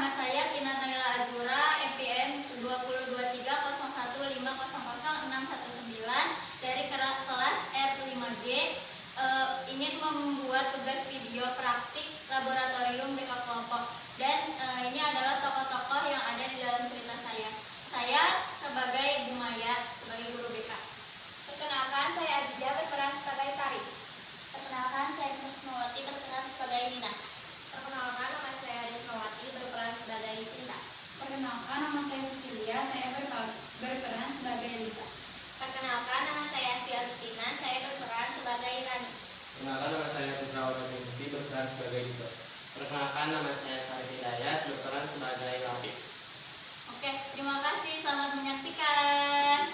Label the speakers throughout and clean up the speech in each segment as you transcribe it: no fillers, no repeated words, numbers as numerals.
Speaker 1: nama saya Kinar Naila Azura, FPM 202301500619 dari kelas R5G, ingin membuat tugas video praktik laboratorium BK kelompok. Dan ini adalah tokoh-tokoh yang ada di dalam cerita saya. Saya sebagai Bu Maya, sebagai guru BK.
Speaker 2: Perkenalkan, saya Aditya berperan sebagai Tari.
Speaker 3: Perkenalkan, saya Rismawati berperan sebagai Nina.
Speaker 2: Perkenalkan, nama saya Rismawati berperan sebagai Sinta.
Speaker 4: Perkenalkan, nama saya Cecilia, saya berperan sebagai Lisa.
Speaker 3: Perkenalkan, nama saya Asti Agustina, saya berperan sebagai Rani.
Speaker 5: Perkenalkan, nama saya Putra Wardani berperan sebagai Dito. Perkenalkan, nama saya Sarif Hidayat berperan sebagai Latif.
Speaker 1: Oke, terima kasih. Selamat menyaksikan.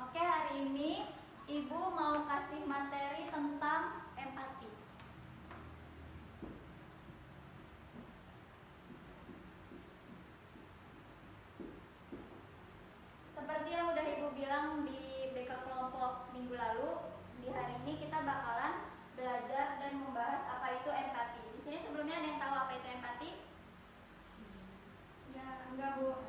Speaker 1: Oke, hari ini Ibu mau kasih materi tentang empati. Seperti yang udah Ibu bilang di BK kelompok minggu lalu, di hari ini kita bakalan belajar dan membahas apa itu empati. Di sini sebelumnya ada yang tahu apa itu empati?
Speaker 4: Enggak, Bu.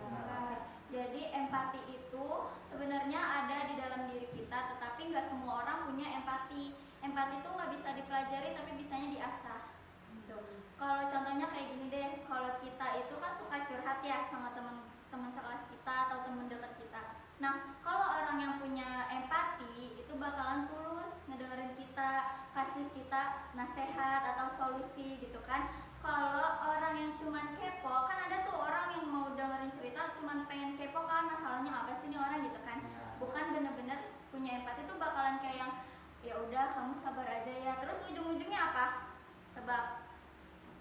Speaker 1: Jadi empati itu sebenarnya ada di dalam diri kita, tetapi nggak semua orang punya empati. Empati itu nggak bisa dipelajari, tapi bisanya diasah. Gitu. Kalau contohnya kayak gini deh, kalau kita itu kan suka curhat ya sama teman sekelas kita atau teman dekat kita. Nah, kalau orang yang punya empati itu bakalan tulus ngedengerin kita, kasih kita nasihat atau solusi gitu kan. Kalau orang yang cuman kepo, kan ada tuh orang yang mau dengerin cerita cuman pengen kepo kan masalahnya apa sih nih orang gitu kan. Bukan bener-bener punya empati tuh bakalan kayak yang ya udah kamu sabar aja ya. Terus ujung-ujungnya apa? Tebak.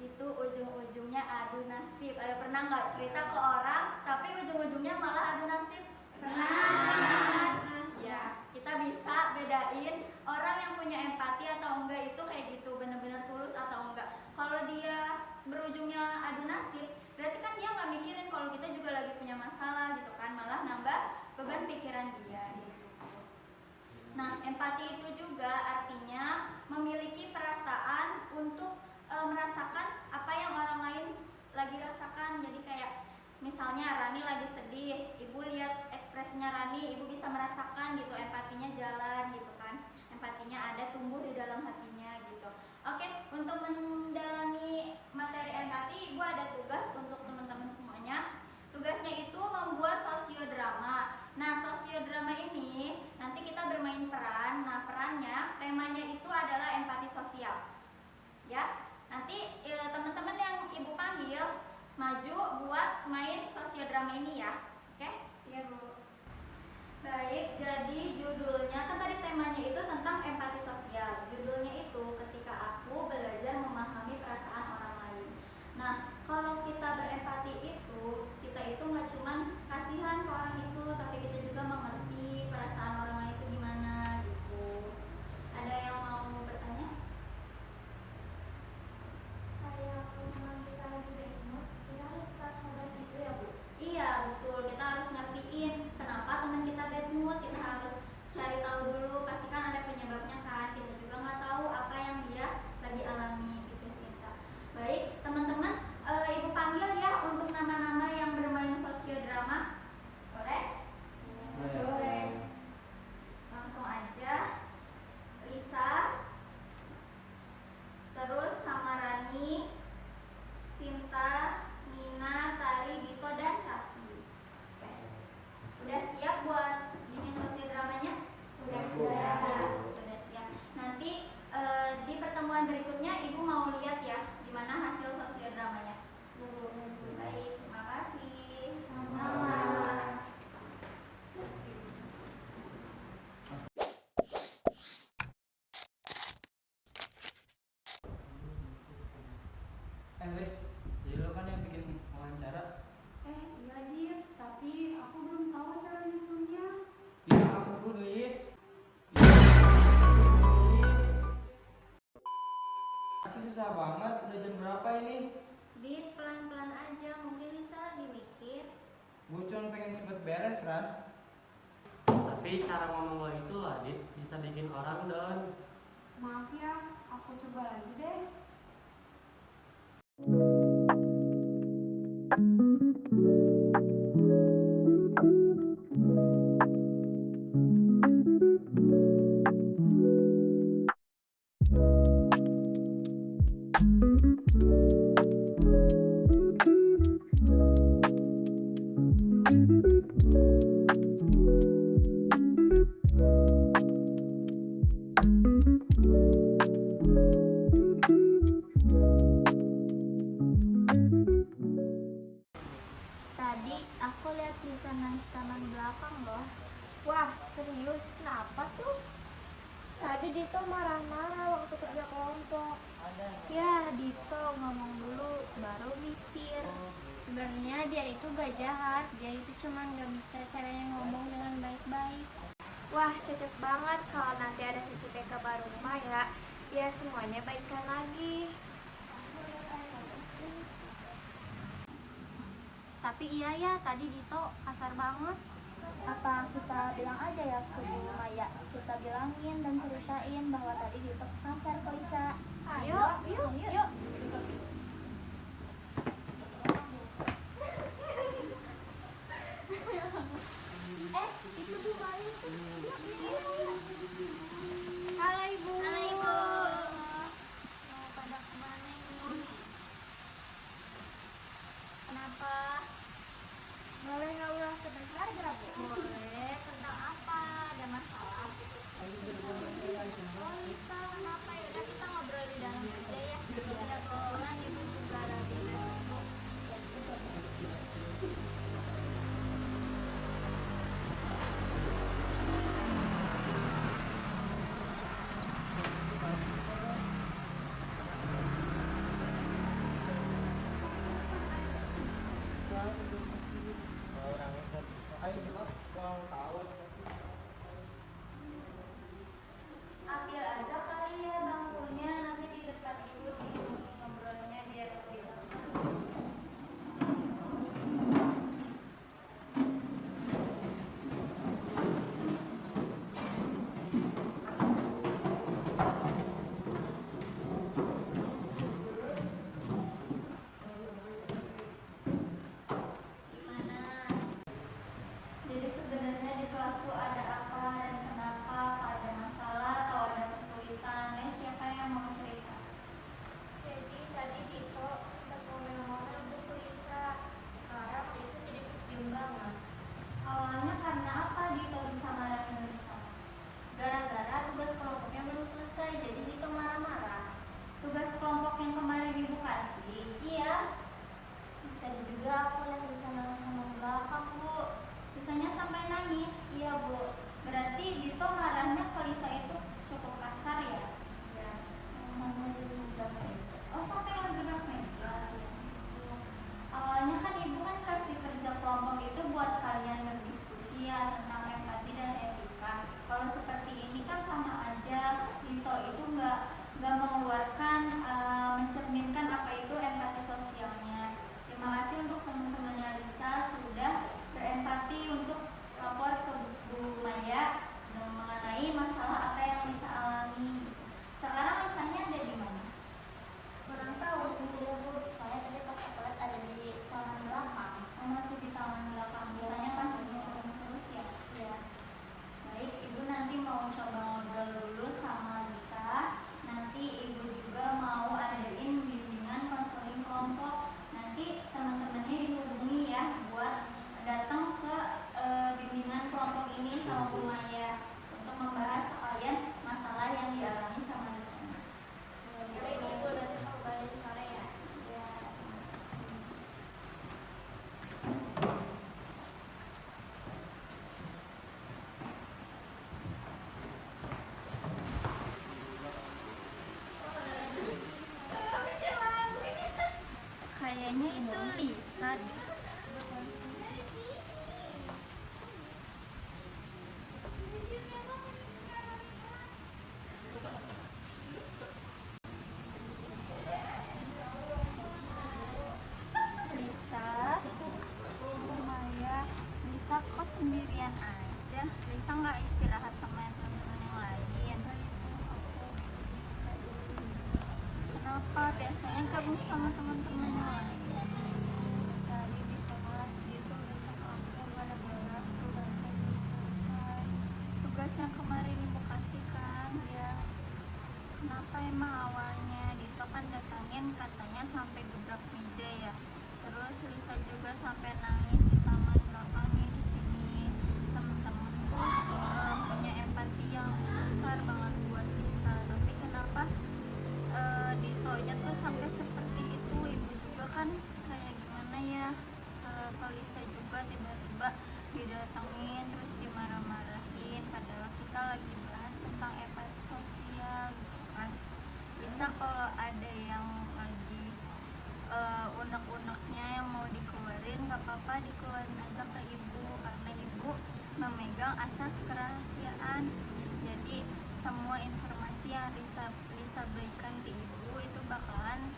Speaker 1: Itu ujung-ujungnya adu nasib. Ayo, pernah nggak cerita ke orang tapi ujung-ujungnya malah adu nasib? Pernah. Ya, kita bisa bedain orang yang punya empati atau enggak itu kayak gitu, bener-bener tulus atau enggak. Kalau dia berujungnya adu nasib, berarti kan dia nggak mikirin kalau kita juga lagi punya masalah gitu kan, malah nambah beban pikiran dia gitu. Nah, empati itu juga artinya memiliki perasaan untuk merasakan apa yang orang lain lagi rasakan. Jadi kayak misalnya Rani lagi sedih, Ibu lihat ekspresinya Rani, Ibu bisa merasakan gitu, empatinya jalan gitu kan. Empatinya ada, tumbuh di dalam hatinya gitu. Oke, untuk mendalami materi empati, Ibu ada tugas untuk teman-teman semuanya. Tugasnya itu membuat sosiodrama. Nah, sosiodrama ini nanti kita bermain peran. Nah, perannya, temanya itu adalah empati sosial. Ya, nanti teman-teman yang Ibu panggil maju buat main drama ini ya. Oke? Iya, Bu. Baik, jadi judulnya kan tadi temanya itu tentang empati sosial. Judulnya itu ketika aku belajar memahami perasaan orang lain. Nah, kalau kita berempati itu, kita itu nggak cuman kasihan ke orang itu, tapi kita juga mengerti perasaan orang lain itu gimana gitu. Ada yang mau bertanya? Kayak kalau kita lagi bad mood, kita harus tetap sabar gitu ya, Bu? Iya, betul. Kita harus ngertiin kenapa teman kita bad mood. Kita harus cari tahu dulu, pastikan ada penyebabnya kan. Kita juga nggak tahu apa yang dia lagi alami gitu sih, Kak. Baik, teman-teman, Ibu panggil ya untuk nama-nama yang bermain sosiodrama. Boleh? Boleh. Langsung aja. Risa, terus Samarani, Sinta, Nina, Tari, Dito, dan Raffi. Oke. Udah siap buat bikin sosiodramanya? Udah siap. Sudah siap. Nanti di pertemuan berikutnya Ibu mau lihat ya gimana hasil sosiodramanya. Baik, terima kasih. Sama-sama.
Speaker 6: Liz, jadi lo kan yang bikin wawancara.
Speaker 4: Iya Dit, tapi aku belum tahu cara nyusunnya.
Speaker 6: Ya ampun Liz. Liz. Masih susah banget, udah jam berapa ini?
Speaker 2: Dit, pelan-pelan aja, mungkin bisa dimikir.
Speaker 6: Gue cuma pengen cepet beres, Ran.
Speaker 5: Tapi cara ngomong lo itu lah, Dit, bisa bikin orang down.
Speaker 4: Maaf ya, aku coba lagi deh.
Speaker 2: Tadi aku lihat Lisa naik taman belakang loh.
Speaker 1: Wah, serius? Kenapa tuh?
Speaker 2: Tadi Dito marah-marah waktu kerja kelompok. Ya, Dito ngomong dulu, baru mikir. Sebenarnya dia itu gak jahat, dia itu cuma gak bisa caranya ngomong dengan baik-baik.
Speaker 7: Wah, cocok banget kalau nanti ada sisi TK baru rumah ya. Ya semuanya baikan lagi.
Speaker 2: Tapi iya ya, tadi Dito kasar banget.
Speaker 1: Apa kita bilang aja ya ke Bu Maya? Kita bilangin dan ceritain bahwa tadi Dito kasar kok Isa.
Speaker 2: Ayo, yuk.
Speaker 1: Itu Bu Maya tuh.
Speaker 2: Halo Ibu.
Speaker 3: Halo, Ibu.
Speaker 1: Mau pada kemana ini? Kenapa? Boleh ngobrol sebentar gak Bu? Boleh. Tentang apa? Ada masalah? Oh Lisa, kenapa? Ya udah kita ngobrol di dalam aja ya. Ya kebetulan Ibu juga lagi ngantuk.
Speaker 6: Ayo kita ulang tahun.
Speaker 1: Ambil aja kali ya bangkunya, nanti di depan Ibu sih ngobrolnya biar lebih tenang. Gimana? Jadi sebenarnya di Kayaknya itu Lisa deh. Lisa, Maya, Lisa kok sendirian aja? Lisa nggak istirahat sama teman-teman yang lain? Kenapa? Biasanya gabung sama teman-teman yang lain. Tadi di kelas gitu aku gara-gara tugasnya belum selesai. Tugas yang kemarin ibu kasih kan ya. Kenapa emang awalnya? Dito kan datangin katanya sampai gebrak meja ya. Terus Lisa juga sampai nangis di taman belakang nih di sini. Temen-temen tuh punya empati yang besar banget buat Lisa. Tapi kenapa Ditonya tuh sampai seperti itu? Ibu juga kan kayak gimana ya? Ke Lisa juga tiba-tiba didatengin terus dimarah-marahin. Padahal kita lagi bahas tentang empati sosial gitu kan. Bisa kalau ada yang lagi unek-uneknya yang mau dikeluarin, gak apa-apa dikeluarin aja ke ibu, karena ibu memegang asas kerahasiaan. Jadi semua informasi yang Lisa berikan ke ibu itu bakalan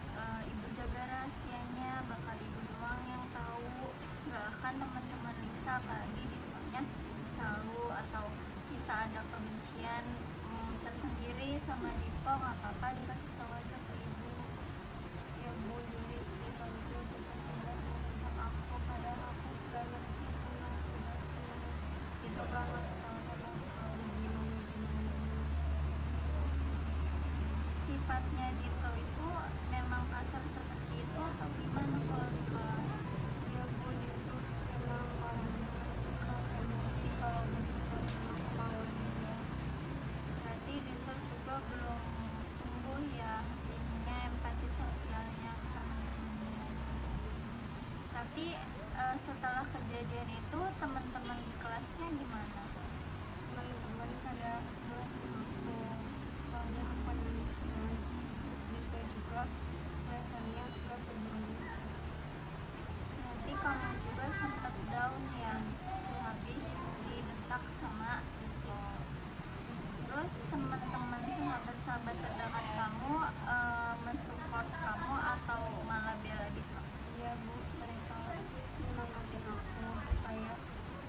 Speaker 1: ibu jaga rahasianya, bakal ibu doang yang tahu, gak akan teman-teman Lisa apalagi Ditonya tahu, atau bisa ada kebencian tersendiri sama Dito, gak apa-apa dikasih tahu aja ke ibu. Ya bu, jadi Dito itu tiba-tiba meminta aku, padahal aku gak ngerti sama tugasnya. Dito gak ngasih tahu sama sekali gimana. Sifatnya Dito itu memang kasar seperti itu atau gimana kalau di kelas? Ya bu, Dito memang orangnya suka emosi kalau bersesuatu sama kemauan dia. Berarti Dito juga belum tumbuh ya ininya, empati sosialnya ke teman-temannya. Tapi setelah kejadian itu teman-teman di kelasnya gimana? Teman-teman pada aku, soalnya aku nangis kan. Terus Dito juga kelihatannya gak peduli. Nanti kamu juga sempat down ya habis didetak sama Dito. Terus teman-teman sahabat terdekat kamu mensupport kamu atau malah bela Dito? Iya bu, mereka semangatin aku supaya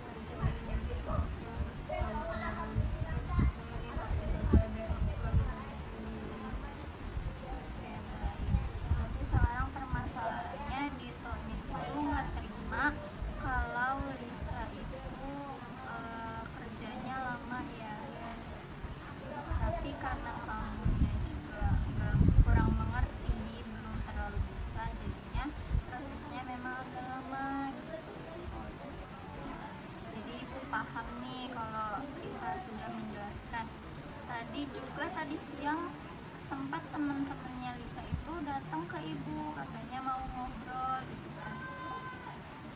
Speaker 1: nanti menjadi tugasnya pelan-pelan. Terus nemenin aku juga biar aku gak nangis sendiri. Oke, baik. Tapi sekarang permasalahannya Dito itu nggak terima kalau Lisa itu kerjanya lama ya. Tapi karena kamunya juga kurang mengerti, belum terlalu bisa, jadinya prosesnya memang agak lama gitu. Jadi ibu paham nih kalau Lisa sudah menjelaskan. Tadi siang sempat teman-temannya Lisa itu datang ke ibu, katanya mau ngobrol gitu kan.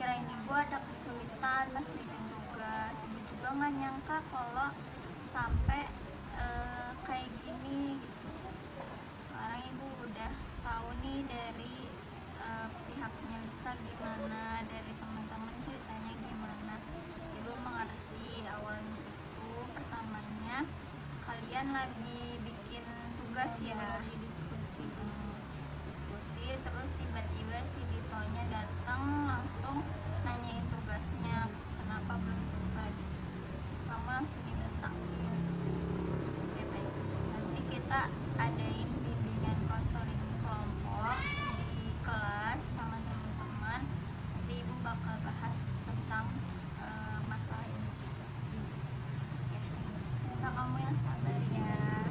Speaker 1: Kirain ibu ada kesulitan pas bikin tugas. Ibu juga nggak nyangka kalau sampai kayak gini gitu. Sekarang ibu udah tahu nih dari pihaknya Lisa gimana, dari teman-teman ceritanya gimana. Ibu mengerti awalnya itu pertamanya kalian lagi bikin tugas ya, diskusi terus tiba-tiba si Ditonya datang langsung nanyain tugasnya kenapa belum selesai. Terus kamu langsung didetak. Oke, baik. Nanti kita adain bimbingan konseling kelompok di kelas sama teman-teman. Nanti ibu bakal bahas tentang masalah ini. Oke. Bisa kamu yang sabar ya.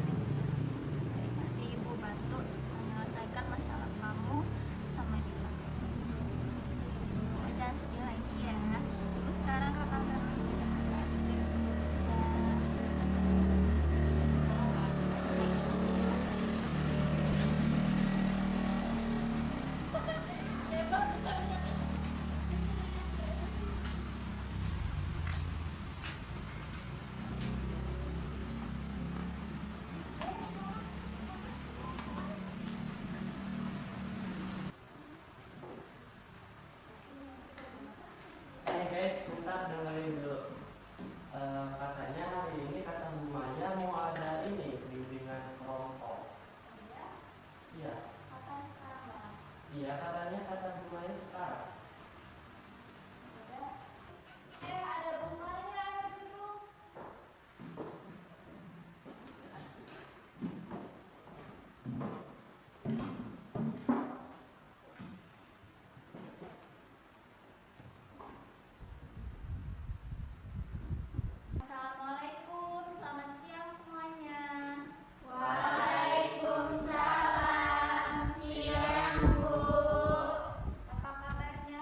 Speaker 5: Bentar, dengerin dulu. Katanya hari ini kata Bu Maya mau ada ini bimbingan kelompok. Iya.
Speaker 1: Kapan sekarang, Bang?
Speaker 5: Iya, katanya kata Bu Maya sekarang.
Speaker 1: Ada bunganya, ayo duduk. Assalamualaikum, selamat siang semuanya.
Speaker 2: Waalaikumsalam, siang Bu.
Speaker 1: Apa kabarnya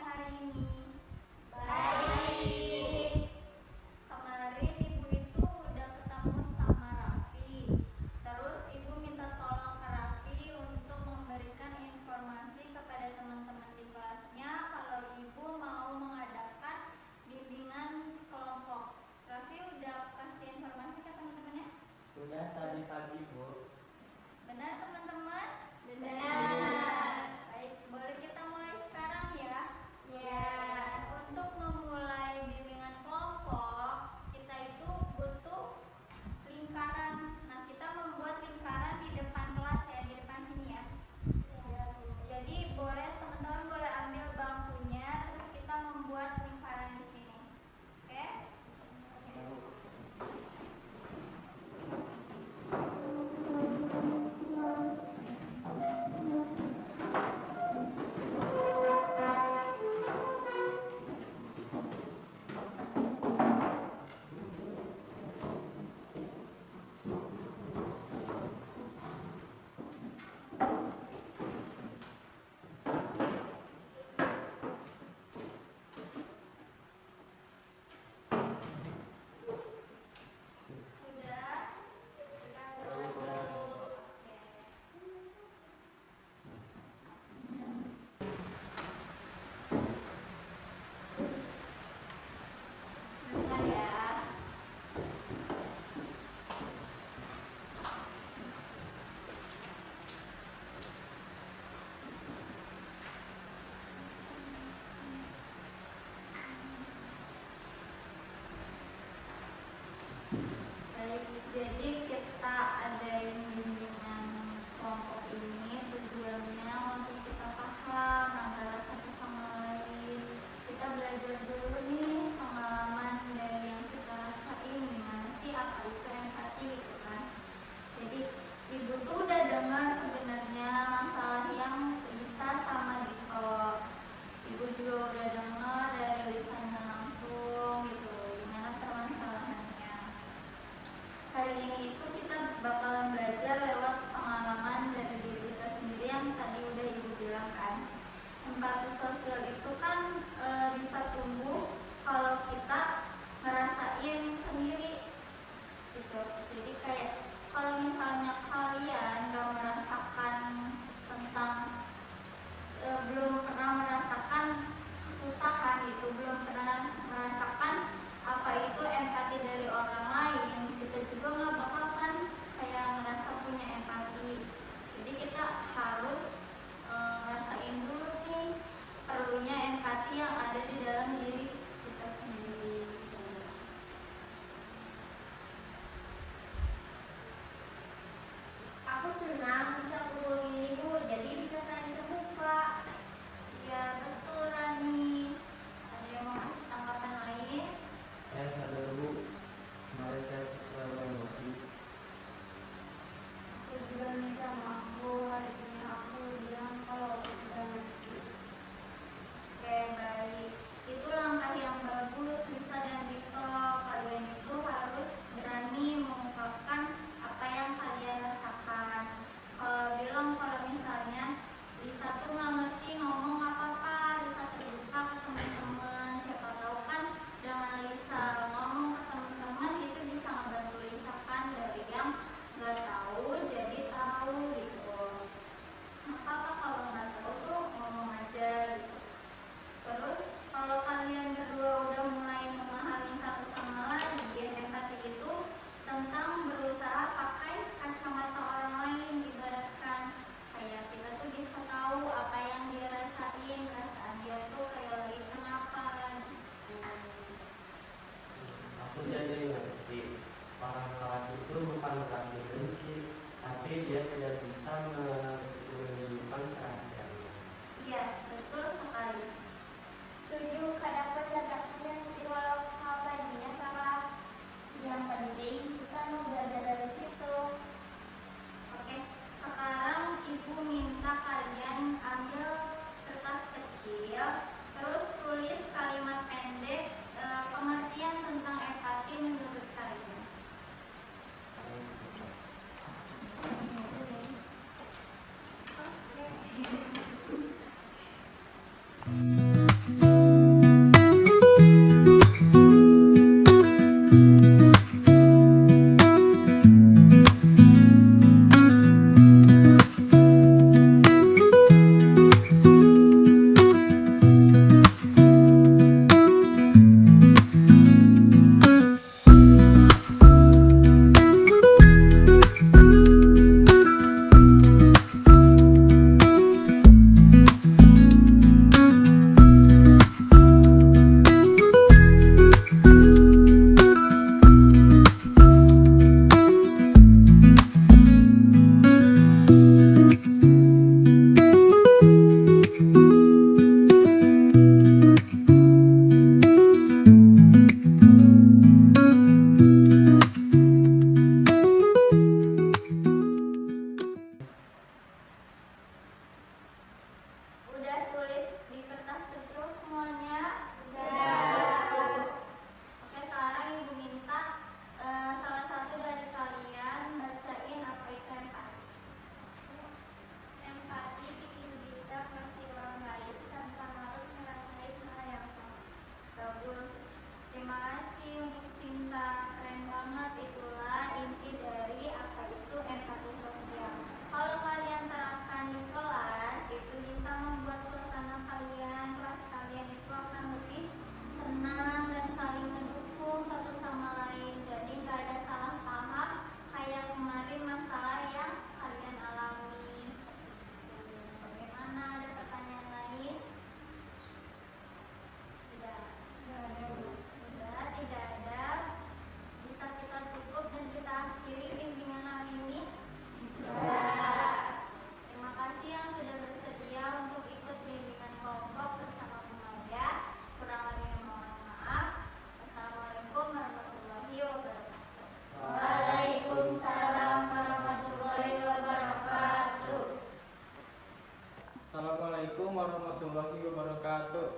Speaker 5: wabarakatuh.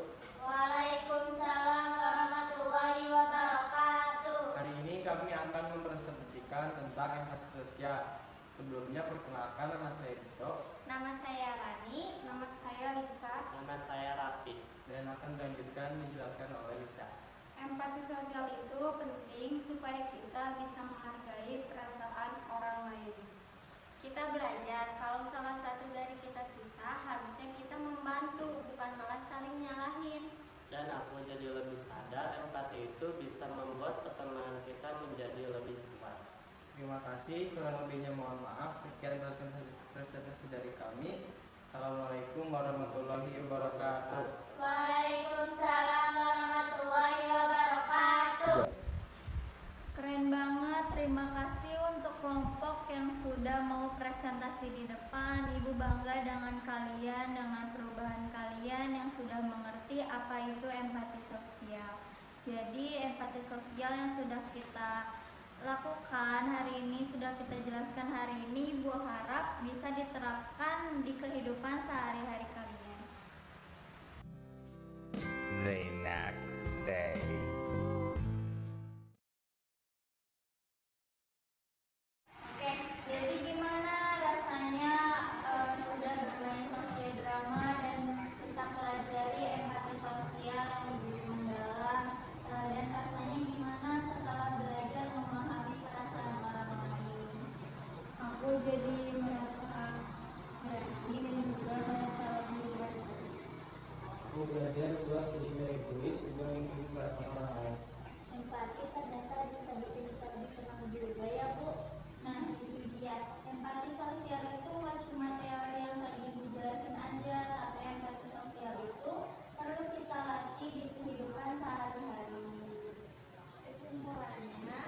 Speaker 2: Waalaikumsalam warahmatullahi wabarakatuh.
Speaker 5: Hari ini kami akan mempresentasikan tentang empati sosial. Sebelumnya perkenalkan, nama saya Dito.
Speaker 2: Nama saya Rani. Nama saya Lisa.
Speaker 5: Nama saya Rafi. Dan akan dilanjutkan dijelaskan oleh Lisa.
Speaker 4: Empati sosial itu penting supaya kita bisa menghargai perasaan orang lain.
Speaker 2: Kita belajar kalau salah satu dari kita susah, harusnya kita membantu, bukan malah saling nyalahin.
Speaker 5: Dan aku jadi lebih sadar empati itu bisa membuat pertemanan kita menjadi lebih kuat. Terima kasih, kurang lebihnya mohon maaf. Sekian presentasi dari kami. Assalamualaikum warahmatullahi wabarakatuh.
Speaker 2: Waalaikumsalam warahmatullahi wabarakatuh.
Speaker 1: Keren banget, terima kasih untuk kelompok yang sudah mau presentasi di depan. Ibu bangga dengan kalian, dengan perubahan kalian yang sudah mengerti apa itu empati sosial. Jadi empati sosial yang sudah kita lakukan hari ini, sudah kita jelaskan hari ini, Ibu harap bisa diterapkan di kehidupan sehari-hari kalian.
Speaker 8: The next day.
Speaker 1: Oke, jadi gimana rasanya sudah bermain sosiodrama dan kita pelajari empati sosial yang lebih mendalam, dan rasanya gimana setelah belajar memahami perasaan orang lain? Aku jadi merasa yakin dan juga merasa lebih berarti.
Speaker 6: Aku belajar buat tidak egois dan mengikuti perasaan orang lain.
Speaker 1: Empati ternyata bisa bikin kita lebih tenang juga ya Bu. Nah itu dia, empati sosial itu nggak cuma teori yang tadi Ibu jelasin aja, tapi empati sosial itu perlu kita latih di kehidupan sehari-hari. Kesimpulannya,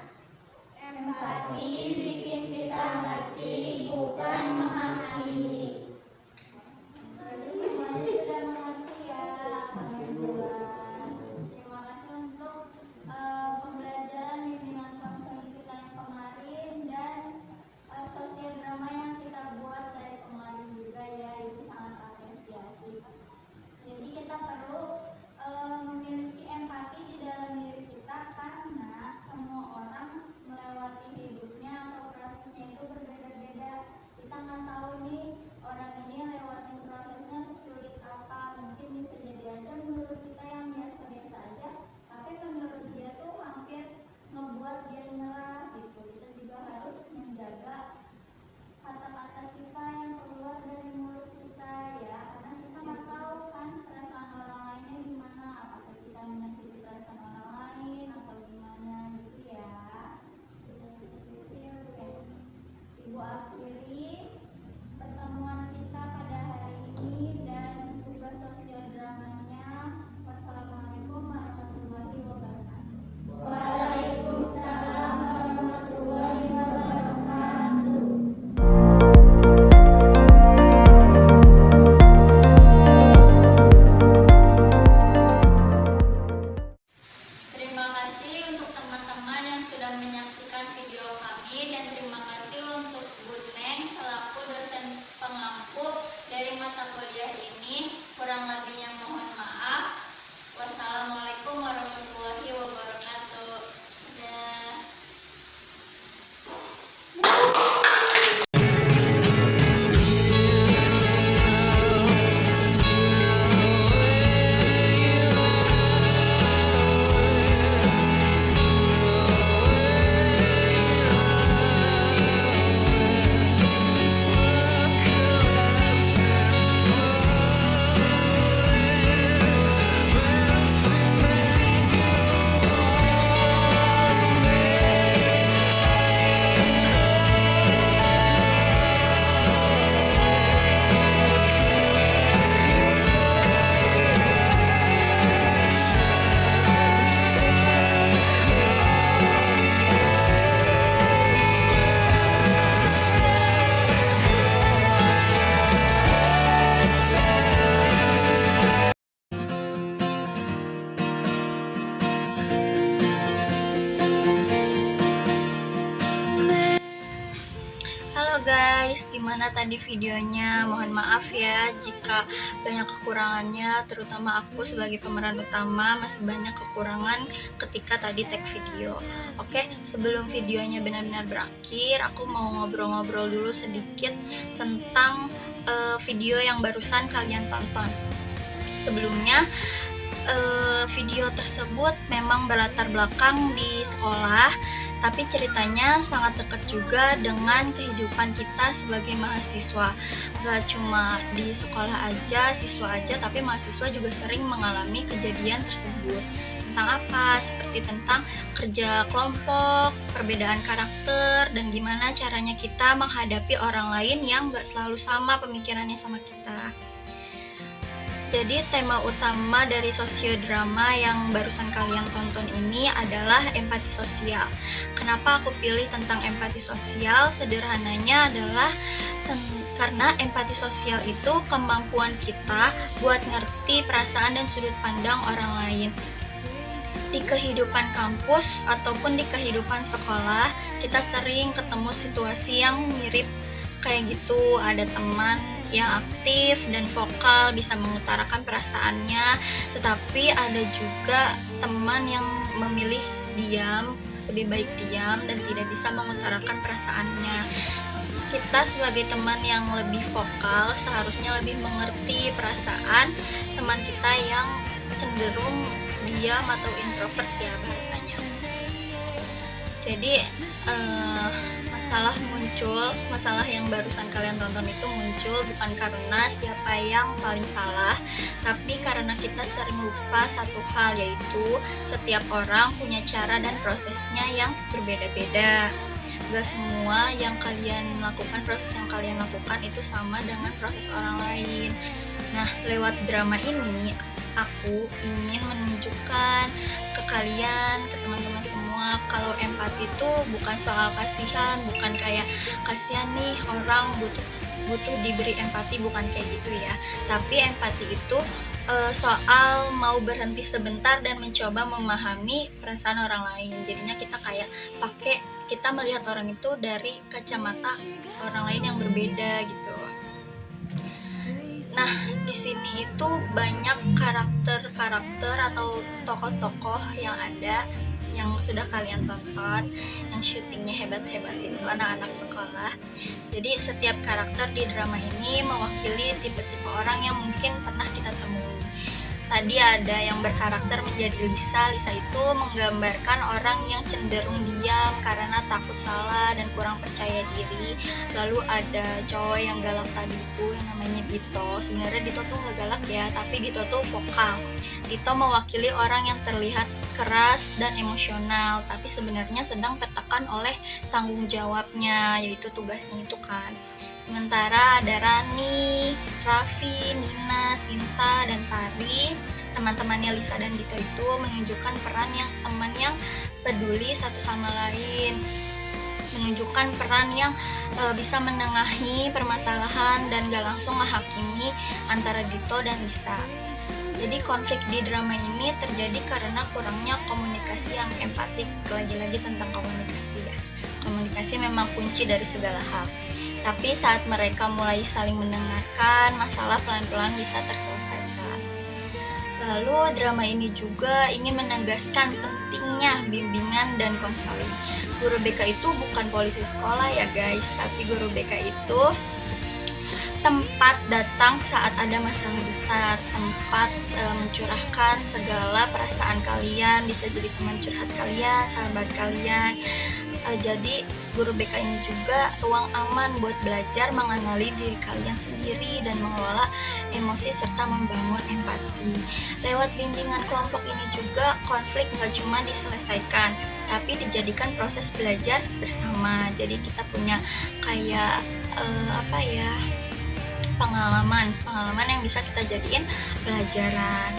Speaker 1: empati bikin kita ngerti, bukan memahami. Jadi semuanya sudah mengerti ya, alhamdulillah. Terima kasih untuk pembelajaran bimbingan konseling kita yang kemarin dan sosiodrama yang kita buat guys, gimana tadi videonya? Mohon maaf ya jika banyak kekurangannya, terutama aku sebagai pemeran utama masih banyak kekurangan ketika tadi tag video. Oke, sebelum videonya benar-benar berakhir, aku mau ngobrol-ngobrol dulu sedikit tentang video yang barusan kalian tonton. Sebelumnya, video tersebut memang berlatar belakang di sekolah, tapi ceritanya sangat dekat juga dengan kehidupan kita sebagai mahasiswa. Gak cuma di sekolah aja, siswa aja, tapi mahasiswa juga sering mengalami kejadian tersebut. Tentang apa? Seperti tentang kerja kelompok, perbedaan karakter, dan gimana caranya kita menghadapi orang lain yang gak selalu sama pemikirannya sama kita. Jadi tema utama dari sosiodrama yang barusan kalian tonton ini adalah empati sosial. Kenapa aku pilih tentang empati sosial? Sederhananya adalah karena empati sosial itu kemampuan kita buat ngerti perasaan dan sudut pandang orang lain. Di kehidupan kampus ataupun di kehidupan sekolah, kita sering ketemu situasi yang mirip kayak gitu. Ada teman yang aktif dan vokal bisa mengutarakan perasaannya, tetapi ada juga teman yang memilih diam, lebih baik diam dan tidak bisa mengutarakan perasaannya. Kita sebagai teman yang lebih vokal seharusnya lebih mengerti perasaan teman kita yang cenderung diam atau introvert ya bahasanya. Jadi masalah yang barusan kalian tonton itu muncul bukan karena siapa yang paling salah, tapi karena kita sering lupa satu hal, yaitu setiap orang punya cara dan prosesnya yang berbeda-beda. Gak semua yang kalian lakukan, proses yang kalian lakukan itu sama dengan proses orang lain. Nah, lewat drama ini aku ingin menunjukkan ke kalian, ke teman-teman semua, kalau empati itu bukan soal kasihan, bukan kayak kasihan nih orang butuh diberi empati, bukan kayak gitu ya. Tapi empati itu soal mau berhenti sebentar dan mencoba memahami perasaan orang lain. Jadinya kita melihat orang itu dari kacamata orang lain yang berbeda gitu. Nah, di sini itu banyak karakter atau tokoh-tokoh yang ada yang sudah kalian tonton, yang syutingnya hebat-hebat itu anak-anak sekolah. Jadi setiap karakter di drama ini mewakili tipe-tipe orang yang mungkin pernah kita temui. Tadi ada yang berkarakter menjadi Lisa. Lisa itu menggambarkan orang yang cenderung diam karena takut salah dan kurang percaya diri. Lalu ada cowok yang galak tadi itu yang namanya Dito. Sebenarnya Dito tuh gak galak ya, tapi Dito tuh vokal. Dito mewakili orang yang terlihat keras dan emosional, tapi sebenarnya sedang tertekan oleh tanggung jawabnya, yaitu tugasnya itu kan. Sementara ada Rani, Raffi, Nina, Sinta, dan Tari, teman-temannya Lisa dan Dito itu menunjukkan peran yang teman yang peduli satu sama lain, menunjukkan peran yang bisa menengahi permasalahan dan gak langsung menghakimi antara Dito dan Lisa. Jadi konflik di drama ini terjadi karena kurangnya komunikasi yang empatik. Lagi-lagi tentang komunikasi ya. Komunikasi memang kunci dari segala hal. Tapi saat mereka mulai saling mendengarkan, masalah pelan-pelan bisa terselesaikan. Lalu drama ini juga ingin menegaskan pentingnya bimbingan dan konseling. Guru BK itu bukan polisi sekolah ya guys, tapi guru BK itu tempat datang saat ada masalah besar, tempat mencurahkan segala perasaan kalian, bisa jadi teman curhat kalian, sahabat kalian. Jadi guru BK ini juga ruang aman buat belajar mengenali diri kalian sendiri dan mengelola emosi serta membangun empati. Lewat bimbingan kelompok ini juga konflik nggak cuma diselesaikan, tapi dijadikan proses belajar bersama. Jadi kita punya kayak pengalaman yang bisa kita jadiin pelajaran.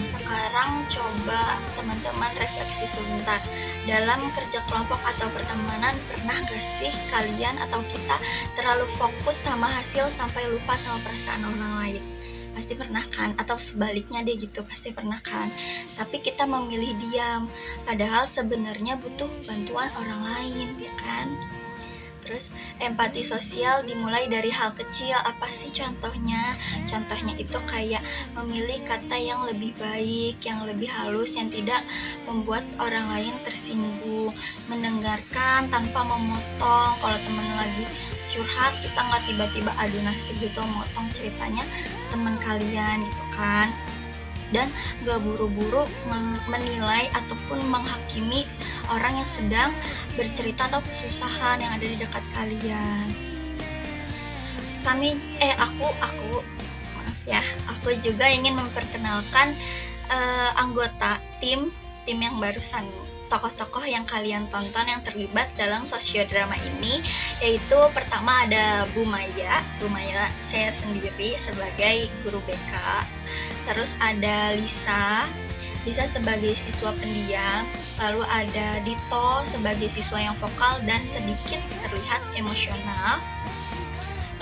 Speaker 1: Sekarang coba teman-teman refleksi sebentar. Dalam kerja kelompok atau pertemanan, pernah gak sih kalian atau kita terlalu fokus sama hasil sampai lupa sama perasaan orang lain? Pasti pernah kan? Atau sebaliknya deh gitu, pasti pernah kan? Tapi kita memilih diam, padahal sebenarnya butuh bantuan orang lain, ya kan? Terus empati sosial dimulai dari hal kecil. Apa sih contohnya? Contohnya itu kayak memilih kata yang lebih baik, yang lebih halus, yang tidak membuat orang lain tersinggung, mendengarkan tanpa memotong. Kalau temen lagi curhat, kita nggak tiba-tiba adu nasib gitu motong ceritanya teman kalian gitu kan. Dan gak buru-buru menilai ataupun menghakimi orang yang sedang bercerita atau kesusahan yang ada di dekat kalian. Aku juga ingin memperkenalkan anggota tim yang barusan, tokoh-tokoh yang kalian tonton yang terlibat dalam sosiodrama ini, yaitu pertama ada Bu Maya saya sendiri sebagai guru BK. Terus ada Lisa sebagai siswa pendiam, lalu ada Dito sebagai siswa yang vokal dan sedikit terlihat emosional,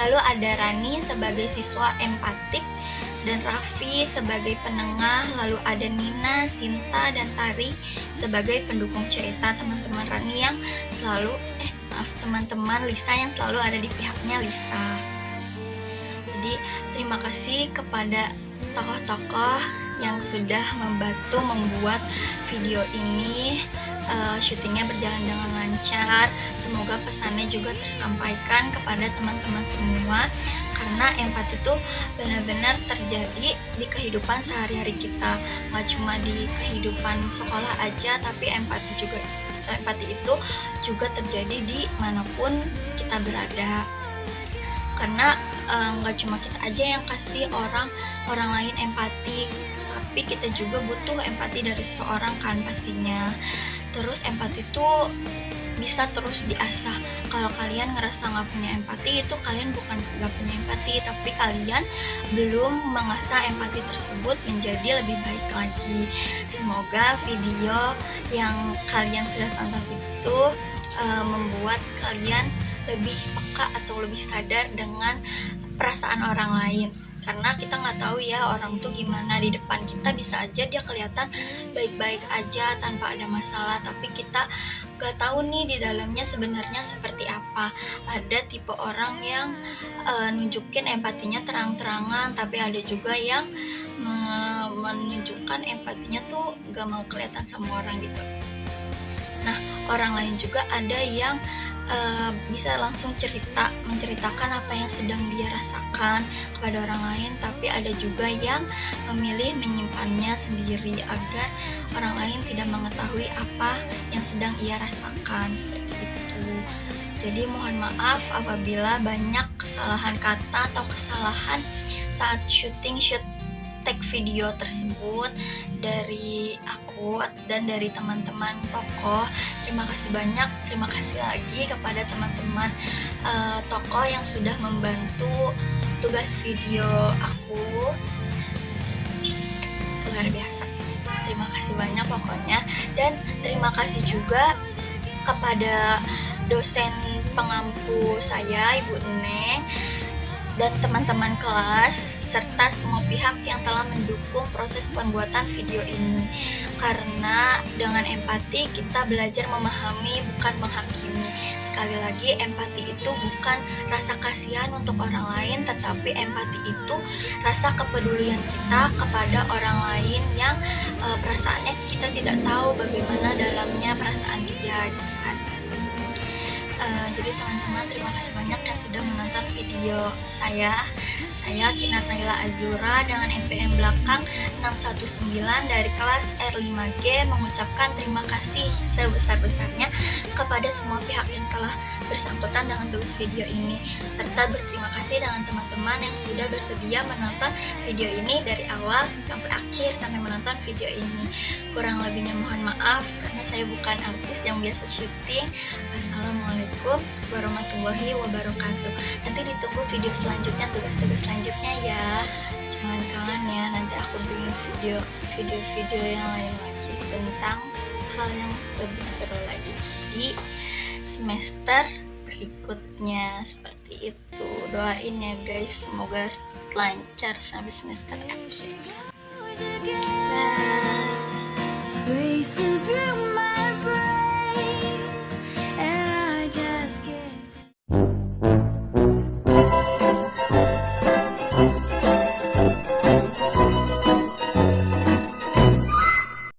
Speaker 1: lalu ada Rani sebagai siswa empatik, dan Raffi sebagai penengah, lalu ada Nina, Sinta, dan Tari sebagai pendukung cerita. Teman-teman Rani yang selalu teman-teman Lisa yang selalu ada di pihaknya Lisa. Jadi terima kasih kepada tokoh-tokoh yang sudah membantu membuat video ini. Syutingnya berjalan dengan lancar. Semoga pesannya juga tersampaikan kepada teman-teman semua, karena empati itu benar-benar terjadi di kehidupan sehari-hari kita, nggak cuma di kehidupan sekolah aja, tapi empati itu juga terjadi di manapun kita berada. Karena nggak cuma kita aja yang kasih orang lain empati, tapi kita juga butuh empati dari seseorang kan pastinya. Terus empati itu bisa terus diasah. Kalau kalian ngerasa nggak punya empati, itu kalian bukan nggak punya empati, tapi kalian belum mengasah empati tersebut menjadi lebih baik lagi. Semoga video yang kalian sudah tonton itu membuat kalian lebih peka atau lebih sadar dengan perasaan orang lain. Karena kita nggak tahu ya orang tuh gimana di depan kita, bisa aja dia kelihatan baik-baik aja tanpa ada masalah, tapi kita nggak tahu nih di dalamnya sebenarnya seperti apa. Ada tipe orang yang nunjukin empatinya terang-terangan, tapi ada juga yang menunjukkan empatinya tuh gak mau kelihatan sama orang gitu. Nah, orang lain juga ada yang bisa langsung menceritakan apa yang sedang dia rasakan kepada orang lain, tapi ada juga yang memilih menyimpannya sendiri agar orang lain tidak mengetahui apa yang sedang ia rasakan, seperti itu. Jadi mohon maaf apabila banyak kesalahan kata atau kesalahan saat take video tersebut dari aku dan dari teman-teman tokoh. Terima kasih banyak, terima kasih lagi kepada teman-teman tokoh yang sudah membantu tugas video aku. Luar biasa, terima kasih banyak pokoknya. Dan terima kasih juga kepada dosen pengampu saya, Ibu Neng, dan teman-teman kelas serta semua pihak yang telah mendukung proses pembuatan video ini. Karena dengan empati kita belajar memahami, bukan menghakimi. Sekali lagi, empati itu bukan rasa kasihan untuk orang lain, tetapi empati itu rasa kepedulian kita kepada orang lain yang perasaannya kita tidak tahu bagaimana dalamnya perasaan dia gitu kan. Jadi teman-teman, terima kasih banyak yang sudah menonton video saya Kinar Naila Azura dengan NPM belakang 619 dari kelas R5G mengucapkan terima kasih sebesar-besarnya kepada semua pihak yang telah bersangkutan dengan tugas video ini, serta berterima kasih dengan teman-teman yang sudah bersedia menonton video ini dari awal sampai akhir, sampai menonton video ini. Kurang lebihnya mohon maaf karena saya bukan artis yang biasa syuting. Wassalamualaikum warahmatullahi wabarakatuh. Nanti ditunggu video selanjutnya, tugas-tugas selanjutnya ya. Jangan kangen ya, nanti aku bikin video yang lain lagi tentang hal yang lebih seru lagi di semester berikutnya. Seperti itu, doain ya guys, semoga lancar sampai semester akhir.